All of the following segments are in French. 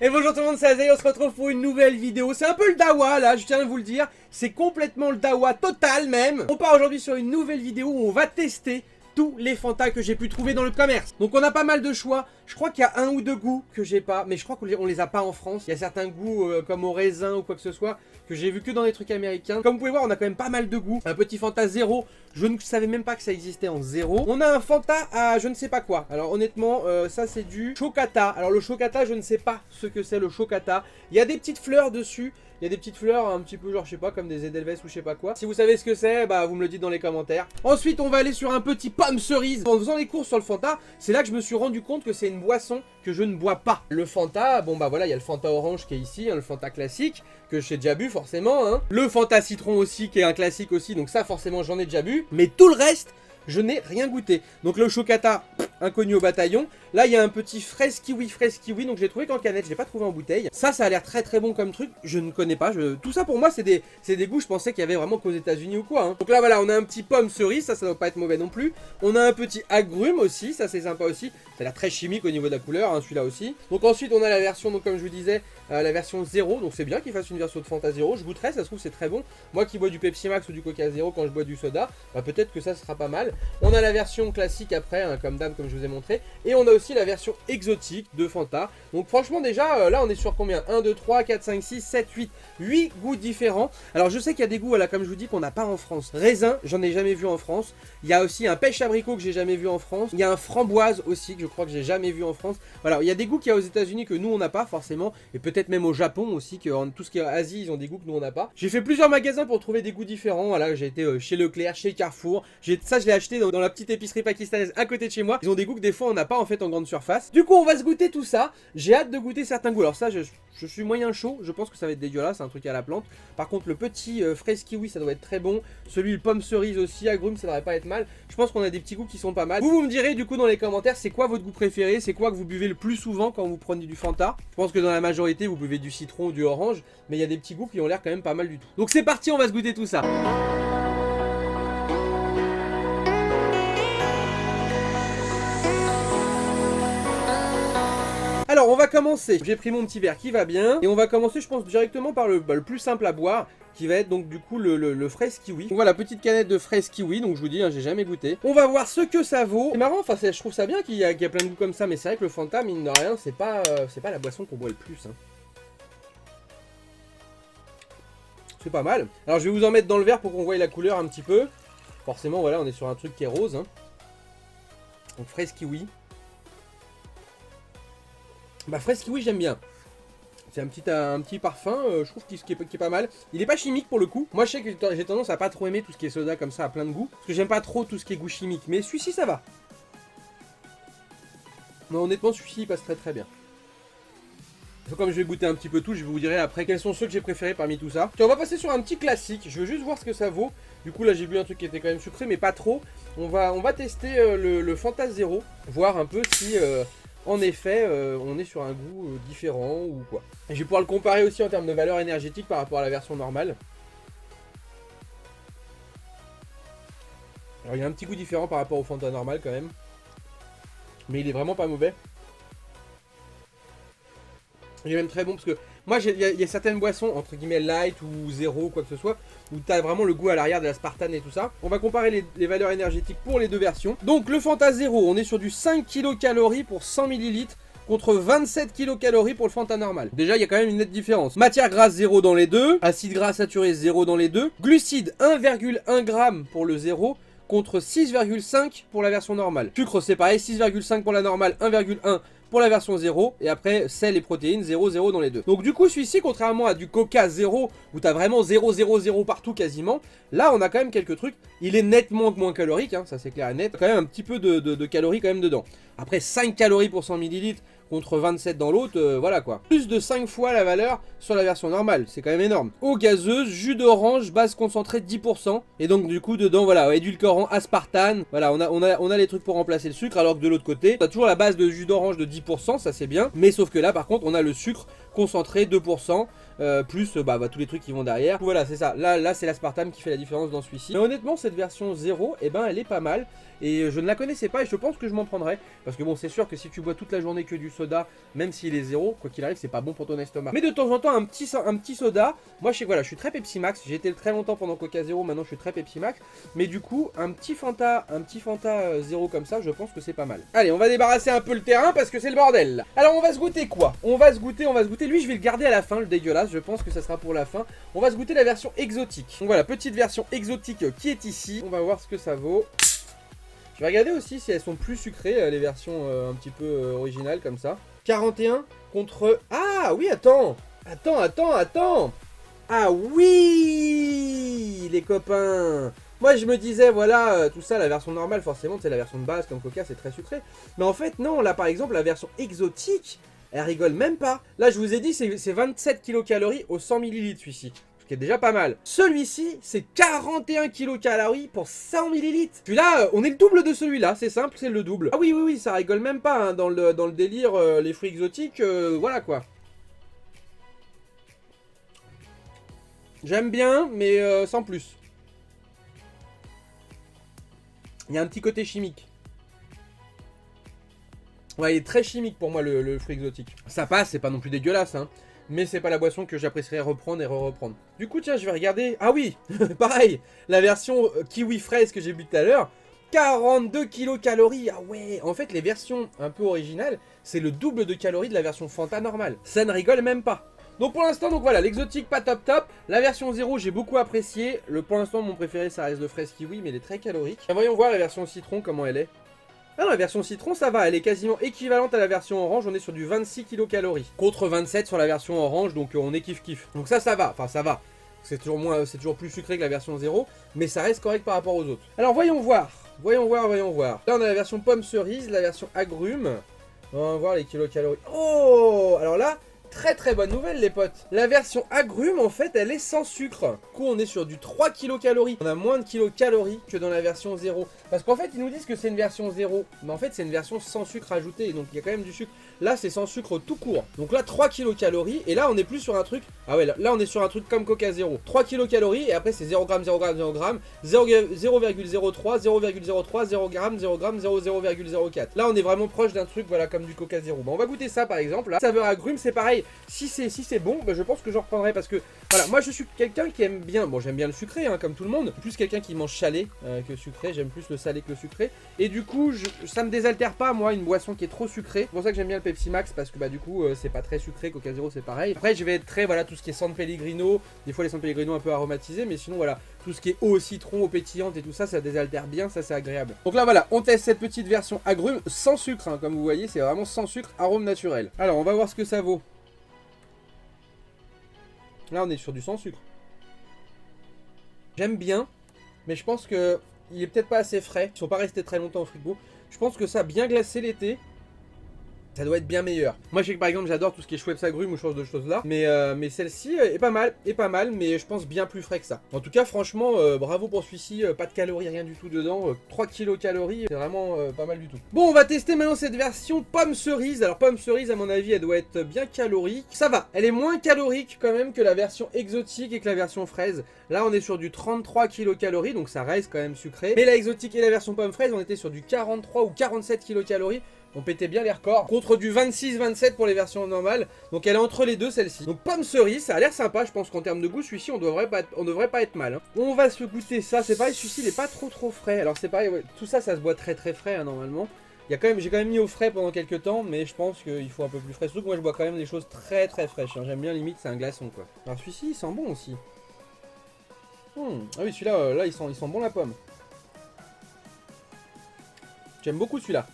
Et bonjour tout le monde, c'est Azaï, on se retrouve pour une nouvelle vidéo. C'est un peu le dawa là, je tiens à vous le dire. C'est complètement le dawa total même. On part aujourd'hui sur une nouvelle vidéo où on va tester tous les fantas que j'ai pu trouver dans le commerce. Donc on a pas mal de choix. Je crois qu'il y a un ou deux goûts que j'ai pas, mais je crois qu'on les a pas en France. Il y a certains goûts comme au raisin ou quoi que ce soit que j'ai vu que dans des trucs américains. Comme vous pouvez voir, on a quand même pas mal de goûts. Un petit Fanta zéro, je ne savais même pas que ça existait en zéro. On a un Fanta à je ne sais pas quoi. Alors honnêtement, ça c'est du Chocata. Alors le Chocata, je ne sais pas ce que c'est le Chocata. Il y a des petites fleurs dessus. Il y a des petites fleurs un petit peu genre je sais pas comme des Edelweiss ou je sais pas quoi. Si vous savez ce que c'est, bah vous me le dites dans les commentaires. Ensuite on va aller sur un petit pomme cerise. En faisant les courses sur le Fanta, c'est là que je me suis rendu compte que c'est une boisson que je ne bois pas. Le Fanta, bon bah voilà, il y a le Fanta orange qui est ici, hein, le Fanta classique que j'ai déjà bu forcément, hein. Le Fanta citron aussi qui est un classique aussi, donc ça forcément j'en ai déjà bu. Mais tout le reste, je n'ai rien goûté. Donc le Chocata, inconnu au bataillon. Là il y a un petit fraise kiwi, donc j'ai trouvé qu'en canette, je l'ai pas trouvé en bouteille. Ça a l'air très très bon comme truc, je ne connais pas. Tout ça pour moi c'est des goûts, je pensais qu'il y avait vraiment qu'aux États-Unis ou quoi, hein. Donc là voilà, on a un petit pomme cerise, ça doit pas être mauvais non plus. On a un petit agrume aussi, ça c'est sympa aussi. Ça a l'air très chimique au niveau de la couleur, hein, celui-là aussi. Donc ensuite on a la version, donc comme je vous disais, la version 0. Donc c'est bien qu'il fasse une version de Fanta 0. Je goûterai, ça se trouve c'est très bon. Moi qui bois du Pepsi Max ou du Coca 0 quand je bois du soda, bah, peut-être que ça sera pas mal. On a la version classique après, hein, comme d'hab, comme je vous ai montré. Et on a aussi la version exotique de Fanta. Donc franchement déjà, là on est sur combien? 1, 2, 3, 4, 5, 6, 7, 8 goûts différents. Alors je sais qu'il y a des goûts, voilà, comme je vous dis, qu'on n'a pas en France. Raisin, j'en ai jamais vu en France. Il y a aussi un pêche abricot que j'ai jamais vu en France. Il y a un framboise aussi que je crois que j'ai jamais vu en France. Voilà, il y a des goûts qu'il y a aux États-Unis que nous on n'a pas forcément. Et peut-être même au Japon aussi, que en tout ce qui est Asie, ils ont des goûts que nous on n'a pas. J'ai fait plusieurs magasins pour trouver des goûts différents. Voilà, j'ai été chez Leclerc, chez Carrefour. Ça je l'ai acheté dans la petite épicerie pakistanaise à côté de chez moi. Ils ont des goûts que des fois on n'a pas en fait en grande surface. Du coup on va se goûter tout ça. J'ai hâte de goûter certains goûts. Alors ça je suis moyen chaud. Je pense que ça va être dégueulasse, c'est un truc à la plante. Par contre le petit fraise kiwi ça doit être très bon. Celui le pomme cerise aussi, agrumes ça devrait pas être mal. Je pense qu'on a des petits goûts qui sont pas mal. Vous me direz du coup dans les commentaires c'est quoi votre goût préféré. C'est quoi que vous buvez le plus souvent quand vous prenez du Fanta. Je pense que dans la majorité vous buvez du citron ou du orange. Mais il y a des petits goûts qui ont l'air quand même pas mal du tout. Donc c'est parti, on va se goûter tout ça. Alors on va commencer, j'ai pris mon petit verre qui va bien. Et on va commencer je pense directement par le plus simple à boire, qui va être donc du coup le fraise kiwi. Donc voilà, petite canette de fraise kiwi, donc je vous dis, hein, j'ai jamais goûté. On va voir ce que ça vaut. C'est marrant, enfin je trouve ça bien qu'il y a plein de goûts comme ça. Mais c'est vrai que le Fanta, mine de rien, c'est pas la boisson qu'on boit le plus, hein. C'est pas mal. Alors je vais vous en mettre dans le verre pour qu'on voie la couleur un petit peu. Forcément voilà, on est sur un truc qui est rose, hein. Donc fraise kiwi. Bah fraise kiwi j'aime bien. C'est un petit parfum, je trouve qui est pas mal. Il est pas chimique pour le coup. Moi je sais que j'ai tendance à pas trop aimer tout ce qui est soda comme ça à plein de goûts. Parce que j'aime pas trop tout ce qui est goût chimique. Mais celui-ci ça va. Mais honnêtement celui-ci il passe très très bien. Comme je vais goûter un petit peu tout, je vous dirai après quels sont ceux que j'ai préférés parmi tout ça. Tiens, on va passer sur un petit classique. Je veux juste voir ce que ça vaut. Du coup là j'ai bu un truc qui était quand même sucré mais pas trop. On va tester le Fanta Zero. Voir un peu si... en effet, on est sur un goût différent ou quoi. Et je vais pouvoir le comparer aussi en termes de valeur énergétique par rapport à la version normale. Alors il y a un petit goût différent par rapport au Fanta normal quand même. Mais il est vraiment pas mauvais. Il est même très bon parce que moi il y a certaines boissons entre guillemets light ou zéro ou quoi que ce soit où tu as vraiment le goût à l'arrière de la Spartan et tout ça. On va comparer les valeurs énergétiques pour les deux versions. Donc le Fanta Zero, on est sur du 5 kcal pour 100 ml contre 27 kcal pour le Fanta normal. Déjà il y a quand même une nette différence. Matière grasse 0 dans les deux, acide gras saturé 0 dans les deux, glucides 1,1 g pour le 0 contre 6,5 pour la version normale. Sucre c'est pareil, 6,5 pour la normale, 1,1 pour la version 0, et après sel et protéines 0, 0 dans les deux. Donc du coup celui-ci, contrairement à du Coca 0 où tu as vraiment 0, 0, 0 partout quasiment, là on a quand même quelques trucs. Il est nettement moins calorique, hein, ça c'est clair et net. Quand même un petit peu de calories quand même dedans. Après 5 calories pour 100 ml contre 27 dans l'autre, voilà quoi. Plus de 5 fois la valeur sur la version normale, c'est quand même énorme. Eau gazeuse, jus d'orange, base concentrée 10%. Et donc du coup dedans voilà, édulcorant, aspartame. Voilà, on a les trucs pour remplacer le sucre, alors que de l'autre côté, on a toujours la base de jus d'orange de 10%, ça c'est bien. Mais sauf que là par contre on a le sucre concentré 2%. Plus tous les trucs qui vont derrière. Voilà, c'est ça. Là c'est l'aspartame qui fait la différence dans celui-ci. Mais honnêtement, cette version 0, eh ben, elle est pas mal. Et je ne la connaissais pas et je pense que je m'en prendrai. Parce que bon, c'est sûr que si tu bois toute la journée que du soda, même s'il est 0, quoi qu'il arrive, c'est pas bon pour ton estomac. Mais de temps en temps, un petit soda. Moi, je suis très Pepsi Max. J'ai été très longtemps pendant Coca 0, maintenant je suis très Pepsi Max. Mais du coup, un petit Fanta 0 comme ça, je pense que c'est pas mal. Allez, on va débarrasser un peu le terrain parce que c'est le bordel là. Alors, on va se goûter quoi? On va se goûter. Lui, je vais le garder à la fin, le dégueulasse. Je pense que ça sera pour la fin. On va se goûter la version exotique. Donc voilà, petite version exotique qui est ici. On va voir ce que ça vaut. Je vais regarder aussi si elles sont plus sucrées, les versions un petit peu originales comme ça. 41 contre... Ah oui, attends. Ah oui, les copains. Moi je me disais, voilà, tout ça, la version normale, forcément, c'est la version de base, comme Coca, c'est très sucré. Mais en fait, non, là par exemple, la version exotique, elle rigole même pas. Là, je vous ai dit, c'est 27 kilocalories au 100 ml celui-ci. Ce qui est déjà pas mal. Celui-ci, c'est 41 kilocalories pour 100 ml. Celui-là, on est le double de celui-là, c'est simple, c'est le double. Ah oui, ça rigole même pas, hein, dans le délire, les fruits exotiques, voilà quoi. J'aime bien, mais sans plus. Il y a un petit côté chimique. Ouais, il est très chimique pour moi le fruit exotique. Ça passe, c'est pas non plus dégueulasse, hein. Mais c'est pas la boisson que j'apprécierais reprendre et re-reprendre. Du coup, tiens, je vais regarder... Ah oui, pareil, la version kiwi fraise que j'ai bu tout à l'heure. 42 kilocalories, ah ouais. En fait, les versions un peu originales, c'est le double de calories de la version Fanta normale. Ça ne rigole même pas. Donc pour l'instant, donc voilà, l'exotique pas top. La version 0, j'ai beaucoup apprécié. Pour l'instant, mon préféré, ça reste le fraise kiwi, mais il est très calorique. Et voyons voir la version citron, comment elle est. Ah non, la version citron, ça va, elle est quasiment équivalente à la version orange, on est sur du 26 kilocalories. Contre 27 sur la version orange, donc on est kiff-kiff. Donc ça va, enfin ça va. C'est toujours plus sucré que la version 0, mais ça reste correct par rapport aux autres. Alors voyons voir. Là on a la version pomme cerise, la version agrumes. On va voir les kilocalories. Oh, alors là... Très bonne nouvelle les potes. La version agrumes en fait elle est sans sucre. Du coup on est sur du 3 kilocalories. On a moins de kilocalories que dans la version 0. Parce qu'en fait ils nous disent que c'est une version 0. Mais en fait c'est une version sans sucre ajouté. Donc il y a quand même du sucre. Là c'est sans sucre tout court. Donc là 3 kilocalories. Et là on est plus sur un truc. Ah ouais là on est sur un truc comme Coca 0. 3 kilocalories et après c'est 0 g, 0 g, 0 g. 0,03, 0,03, 0 g, 0 g, 0,04. Là on est vraiment proche d'un truc voilà comme du Coca 0. Bon on va goûter ça par exemple. Là. Saveur agrumes c'est pareil. Si c'est bon, bah, je pense que j'en reprendrai parce que voilà, moi je suis quelqu'un qui aime bien, bon j'aime bien le sucré hein, comme tout le monde, plus quelqu'un qui mange salé que sucré, j'aime plus le salé que le sucré et du coup ça me désaltère pas moi une boisson qui est trop sucrée. C'est pour ça que j'aime bien le Pepsi Max parce que bah du coup c'est pas très sucré, Coca 0 c'est pareil. Après je vais être très voilà tout ce qui est San Pellegrino, des fois les San Pellegrino un peu aromatisés mais sinon voilà tout ce qui est eau au citron, eau pétillante et tout ça, ça désaltère bien, ça c'est agréable. Donc là voilà, on teste cette petite version agrumes sans sucre hein, comme vous voyez, c'est vraiment sans sucre, arôme naturel. Alors on va voir ce que ça vaut. Là on est sur du sans sucre. J'aime bien, mais je pense que il est peut-être pas assez frais. Ils sont pas restés très longtemps au frigo. Je pense que ça bien glacé l'été, ça doit être bien meilleur. Moi je sais que par exemple j'adore tout ce qui est Schweppes agrumes ou choses de choses là. Mais celle-ci est pas mal, mais je pense bien plus frais que ça. En tout cas franchement bravo pour celui-ci, pas de calories, rien du tout dedans. 3 kilocalories, c'est vraiment pas mal du tout. Bon on va tester maintenant cette version pomme cerise. Alors pomme cerise à mon avis elle doit être bien calorique. Ça va, elle est moins calorique quand même que la version exotique et que la version fraise. Là on est sur du 33 kilocalories, donc ça reste quand même sucré. Mais la exotique et la version pomme fraise on était sur du 43 ou 47 kilocalories. On pétait bien les records, contre du 26-27 pour les versions normales. Donc elle est entre les deux celle-ci. Donc pomme cerise, ça a l'air sympa, je pense qu'en termes de goût, celui-ci on devrait pas être mal. Hein. On va se goûter ça, c'est pareil, celui-ci il est pas trop frais. Alors c'est pareil, ouais, tout ça ça se boit très frais hein, normalement. J'ai quand même mis au frais pendant quelques temps, mais je pense qu'il faut un peu plus frais. Surtout que moi je bois quand même des choses très fraîches. Hein. J'aime bien limite c'est un glaçon quoi. Alors celui-ci il sent bon aussi. Ah oui celui-là, là il sent bon la pomme. J'aime beaucoup celui-là.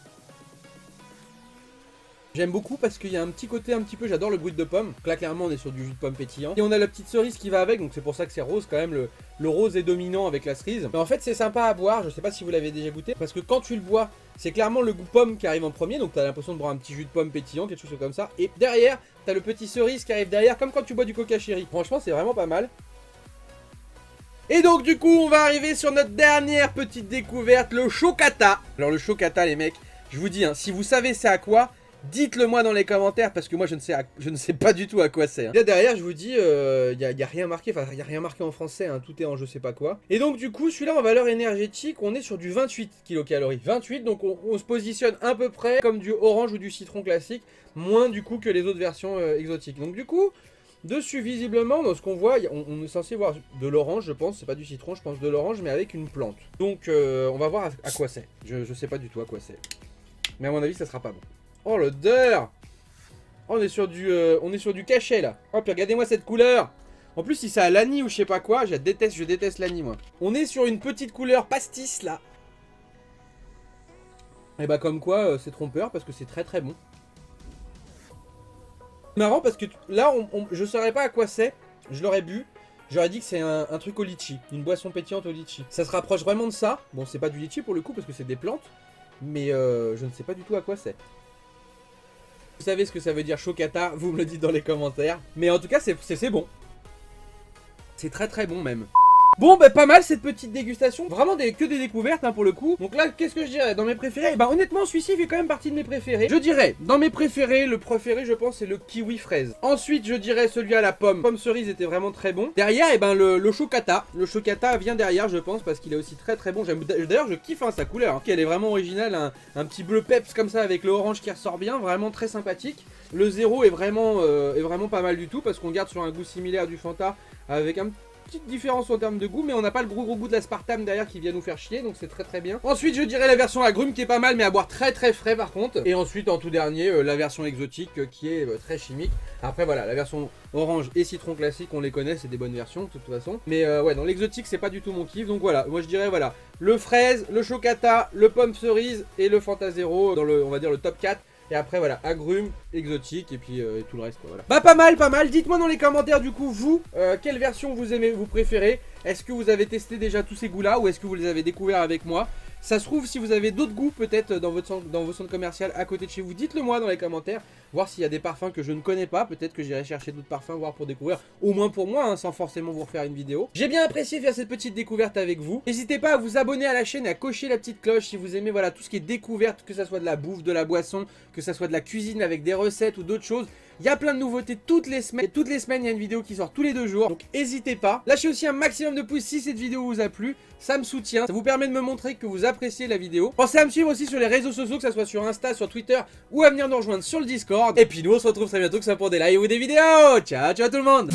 J'aime beaucoup parce qu'il y a un petit côté un petit peu, j'adore le bruit de pomme. Donc là clairement on est sur du jus de pomme pétillant. Et on a la petite cerise qui va avec, donc c'est pour ça que c'est rose quand même, le rose est dominant avec la cerise. Mais en fait c'est sympa à boire, je sais pas si vous l'avez déjà goûté. Parce que quand tu le bois, c'est clairement le goût pomme qui arrive en premier. Donc t'as l'impression de boire un petit jus de pomme pétillant, quelque chose comme ça. Et derrière, t'as le petit cerise qui arrive derrière, comme quand tu bois du coca chéri. Franchement c'est vraiment pas mal. Et donc du coup on va arriver sur notre dernière petite découverte, le chocata. Alors le chocata les mecs, je vous dis, hein, si vous savez c'est à quoi, Dites-le moi dans les commentaires parce que moi je ne sais pas du tout à quoi c'est. Hein. Là derrière je vous dis, y a rien marqué, enfin il n'y a rien marqué en français, hein, tout est en je sais pas quoi. Et donc du coup celui-là en valeur énergétique on est sur du 28 kilocalories. 28 donc on se positionne à peu près comme du orange ou du citron classique, moins du coup que les autres versions exotiques. Donc du coup dessus visiblement dans ce qu'on voit, on est censé voir de l'orange je pense, c'est pas du citron je pense, de l'orange mais avec une plante. Donc on va voir à quoi c'est, je sais pas du tout à quoi c'est. Mais à mon avis ça sera pas bon. Oh l'odeur! Oh, on est sur du cachet là. Oh puis regardez-moi cette couleur. En plus si c'est à l'ani ou je sais pas quoi, je déteste l'ani moi. On est sur une petite couleur pastis là. Et bah comme quoi c'est trompeur parce que c'est très très bon. Marrant parce que là je saurais pas à quoi c'est. Je l'aurais bu. J'aurais dit que c'est un truc au litchi. Une boisson pétillante au litchi. Ça se rapproche vraiment de ça. Bon c'est pas du litchi pour le coup parce que c'est des plantes. Mais je ne sais pas du tout à quoi c'est. Vous savez ce que ça veut dire chocata, vous me le dites dans les commentaires. Mais en tout cas, c'est bon. C'est très très bon même. Bon bah pas mal cette petite dégustation, vraiment que des découvertes hein, pour le coup. Donc là qu'est-ce que je dirais dans mes préférés? Bah honnêtement celui-ci fait quand même partie de mes préférés. Je dirais dans mes préférés, le préféré je pense c'est le kiwi fraise. Ensuite je dirais celui à la pomme cerise était vraiment très bon. Derrière et ben le chocata. Le chocata vient derrière je pense parce qu'il est aussi très très bon. D'ailleurs je kiffe hein, sa couleur, hein. Elle est vraiment originale, un petit bleu peps comme ça avec le orange qui ressort bien, vraiment très sympathique. Le zéro est vraiment pas mal du tout parce qu'on garde sur un goût similaire du Fanta avec un petite différence en termes de goût, mais on n'a pas le gros goût de l'aspartame derrière qui vient nous faire chier, donc c'est très très bien. Ensuite je dirais la version agrumes qui est pas mal mais à boire très très frais par contre. Et ensuite en tout dernier la version exotique qui est très chimique. Après voilà, la version orange et citron classique on les connaît, c'est des bonnes versions de toute façon. Mais ouais, dans l'exotique c'est pas du tout mon kiff, donc voilà, moi je dirais voilà, le fraise, le chocata, le pomme cerise et le Fanta Zero dans le, on va dire le top 4. Et après voilà, agrumes, exotique et puis tout le reste quoi, voilà. Bah pas mal, dites-moi dans les commentaires du coup vous, quelle version vous aimez, vous préférez. Est-ce que vous avez testé déjà tous ces goûts là ou est-ce que vous les avez découverts avec moi? Ça se trouve si vous avez d'autres goûts peut-être dans vos centres commerciaux à côté de chez vous, dites-le moi dans les commentaires. Voir s'il y a des parfums que je ne connais pas, peut-être que j'irai chercher d'autres parfums, voir pour découvrir, au moins pour moi, hein, sans forcément vous refaire une vidéo. J'ai bien apprécié faire cette petite découverte avec vous. N'hésitez pas à vous abonner à la chaîne et à cocher la petite cloche si vous aimez voilà tout ce qui est découverte, que ça soit de la bouffe, de la boisson, que ça soit de la cuisine avec des recettes ou d'autres choses. Il y a plein de nouveautés toutes les semaines. Et toutes les semaines, il y a une vidéo qui sort tous les 2 jours. Donc n'hésitez pas. Lâchez aussi un maximum de pouces si cette vidéo vous a plu. Ça me soutient. Ça vous permet de me montrer que vous appréciez la vidéo. Pensez à me suivre aussi sur les réseaux sociaux, que ça soit sur Insta, sur Twitter ou à venir nous rejoindre sur le Discord. Et puis nous, on se retrouve très bientôt, que ce soit pour des lives ou des vidéos. Ciao, ciao tout le monde.